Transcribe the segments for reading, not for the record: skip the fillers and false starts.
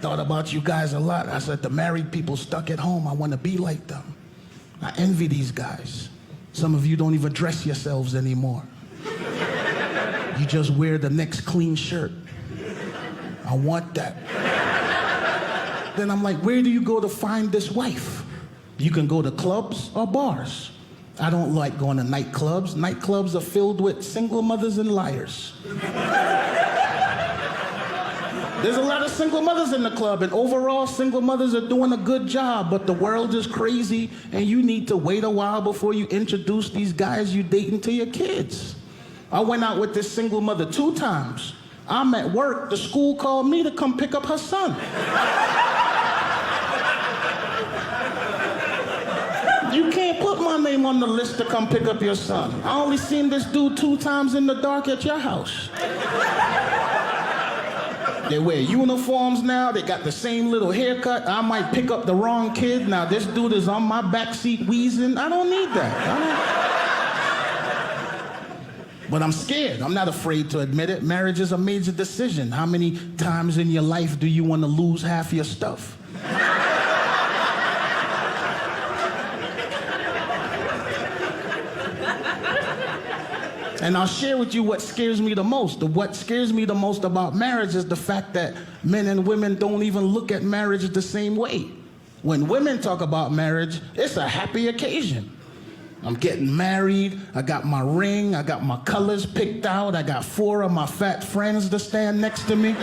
thought about you guys a lot. I said, the married people stuck at home, I want to be like them. I envy these guys. Some of you don't even dress yourselves anymore. You just wear the next clean shirt. I want that. Then I'm like, where do you go to find this wife? You can go to clubs or bars. I don't like going to nightclubs. Nightclubs are filled with single mothers and liars. There's a lot of single mothers in the club, and overall, single mothers are doing a good job, but the world is crazy, and you need to wait a while before you introduce these guys you dating to your kids. I went out with this single mother 2 times. I'm at work, the school called me to come pick up her son. You can't put my name on the list to come pick up your son. I only seen this dude 2 times in the dark at your house. They wear uniforms now, they got the same little haircut. I might pick up the wrong kid. Now this dude is on my backseat wheezing. I don't need that. But I'm scared. I'm not afraid to admit it. Marriage is a major decision. How many times in your life do you want to lose half your stuff? And I'll share with you what scares me the most. What scares me the most about marriage is the fact that men and women don't even look at marriage the same way. When women talk about marriage, it's a happy occasion. I'm getting married, I got my ring, I got my colors picked out, I got 4 of my fat friends to stand next to me.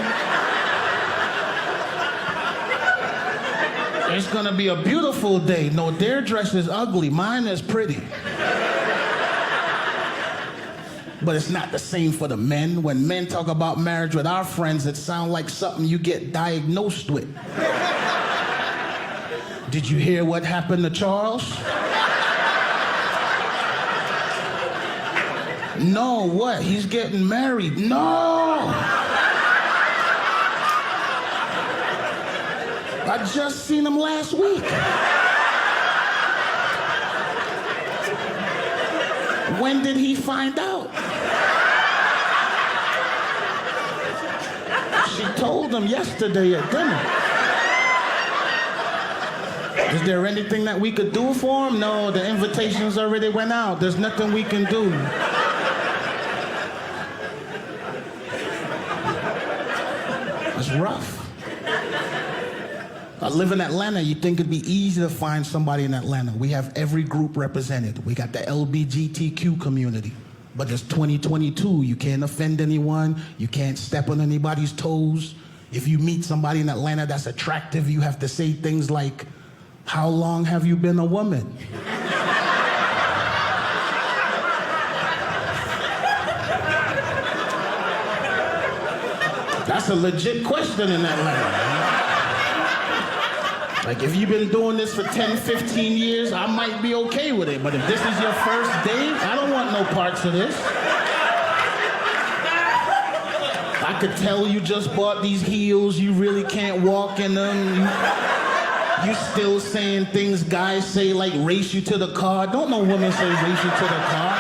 It's gonna be a beautiful day. No, their dress is ugly, mine is pretty. But it's not the same for the men. When men talk about marriage with our friends, it sounds like something you get diagnosed with. Did you hear what happened to Charles? No, what? He's getting married. No! I just seen him last week. When did he find out? She told him yesterday at dinner. Is there anything that we could do for him? No, the invitations already went out. There's nothing we can do. It's rough. I live in Atlanta. You think it'd be easy to find somebody in Atlanta. We have every group represented. We got the LGBTQ community. But it's 2022. You can't offend anyone. You can't step on anybody's toes. If you meet somebody in Atlanta that's attractive, you have to say things like, how long have you been a woman? That's a legit question in Atlanta. Like, if you've been doing this for 10, 15 years, I might be okay with it. But if this is your first date, I don't want no parts of this. I could tell you just bought these heels, you really can't walk in them. You still saying things guys say, like race you to the car. Don't no woman say race you to the car.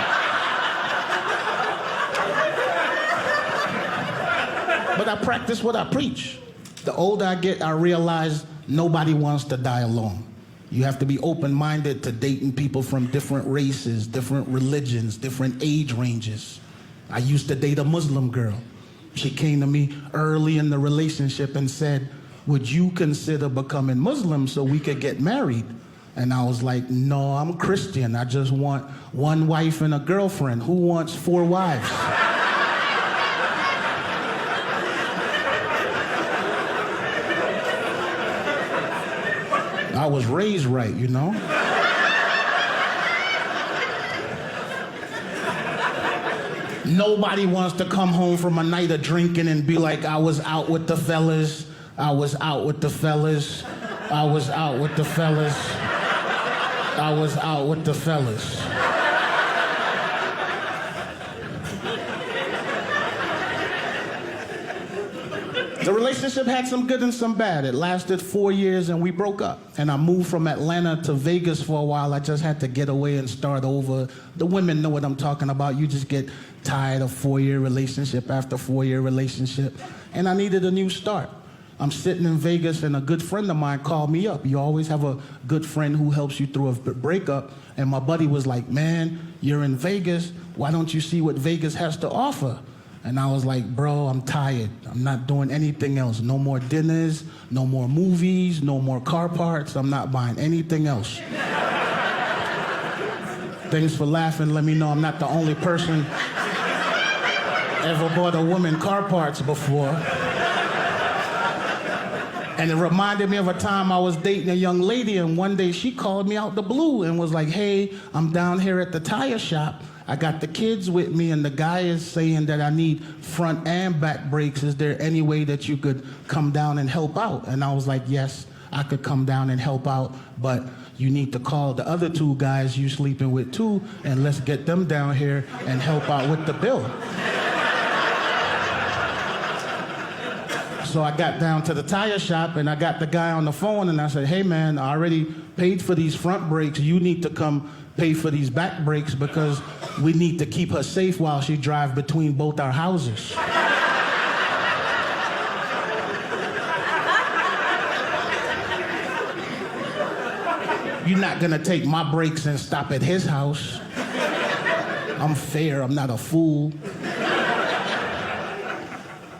But I practice what I preach. The older I get, I realize nobody wants to die alone. You have to be open-minded to dating people from different races, different religions, different age ranges. I used to date a Muslim girl. She came to me early in the relationship and said, would you consider becoming Muslim so we could get married? And I was like, no, I'm Christian. I just want 1 wife and a girlfriend. Who wants 4 wives? I was raised right, you know? Nobody wants to come home from a night of drinking and be like, I was out with the fellas, I was out with the fellas, I was out with the fellas, I was out with the fellas. The relationship had some good and some bad. It lasted 4 years and we broke up. And I moved from Atlanta to Vegas for a while. I just had to get away and start over. The women know what I'm talking about. You just get tired of 4-year relationship after 4-year relationship. And I needed a new start. I'm sitting in Vegas and a good friend of mine called me up. You always have a good friend who helps you through a breakup. And my buddy was like, man, you're in Vegas. Why don't you see what Vegas has to offer? And I was like, bro, I'm tired. I'm not doing anything else. No more dinners, no more movies, no more car parts. I'm not buying anything else. Thanks for laughing. Let me know I'm not the only person ever bought a woman car parts before. And it reminded me of a time I was dating a young lady, and one day she called me out the blue and was like, hey, I'm down here at the tire shop. I got the kids with me, and the guy is saying that I need front and back brakes. Is there any way that you could come down and help out? And I was like, yes, I could come down and help out, but you need to call the other two guys you sleeping with too, and let's get them down here and help out with the bill. So I got down to the tire shop and I got the guy on the phone and I said, hey man, I already paid for these front brakes. You need to come pay for these back brakes because we need to keep her safe while she drives between both our houses. You're not gonna take my brakes and stop at his house. I'm fair, I'm not a fool.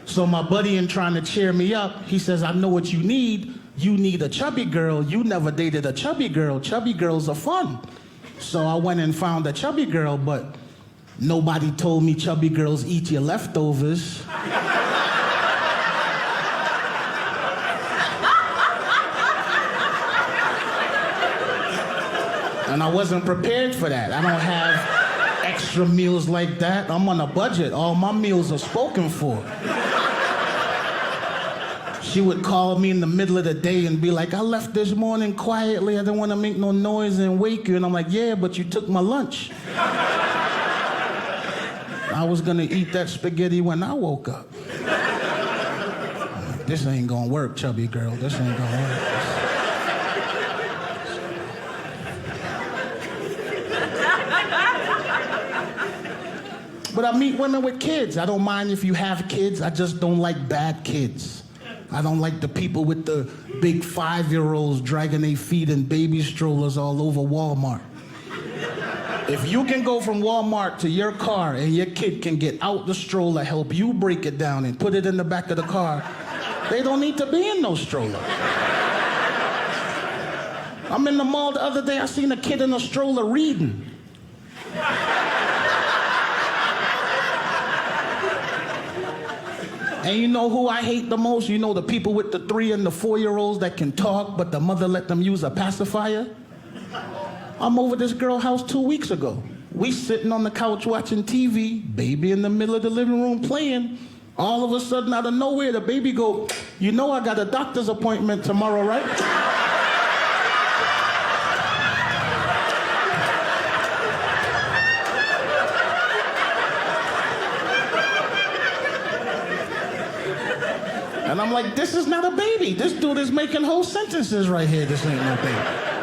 So my buddy, in trying to cheer me up, he says, I know what you need. You need a chubby girl. You never dated a chubby girl. Chubby girls are fun. So I went and found a chubby girl, but nobody told me chubby girls eat your leftovers. And I wasn't prepared for that. I don't have extra meals like that. I'm on a budget. All my meals are spoken for. She would call me in the middle of the day and be like, I left this morning quietly. I didn't want to make no noise and wake you. And I'm like, yeah, but you took my lunch. I was going to eat that spaghetti when I woke up. This ain't going to work, chubby girl. This ain't going to work. But I meet women with kids. I don't mind if you have kids. I just don't like bad kids. I don't like the people with the big 5-year-olds dragging their feet in baby strollers all over Walmart. If you can go from Walmart to your car and your kid can get out the stroller, help you break it down and put it in the back of the car, they don't need to be in no stroller. I'm in the mall the other day, I seen a kid in a stroller reading. And you know who I hate the most? You know the people with the 3 and the 4-year-olds that can talk, but the mother let them use a pacifier? I'm over this girl's house 2 weeks ago. We sitting on the couch watching TV, baby in the middle of the living room playing. All of a sudden, out of nowhere, the baby go, you know I got a doctor's appointment tomorrow, right? And I'm like, this is not a baby. This dude is making whole sentences right here. This ain't no baby.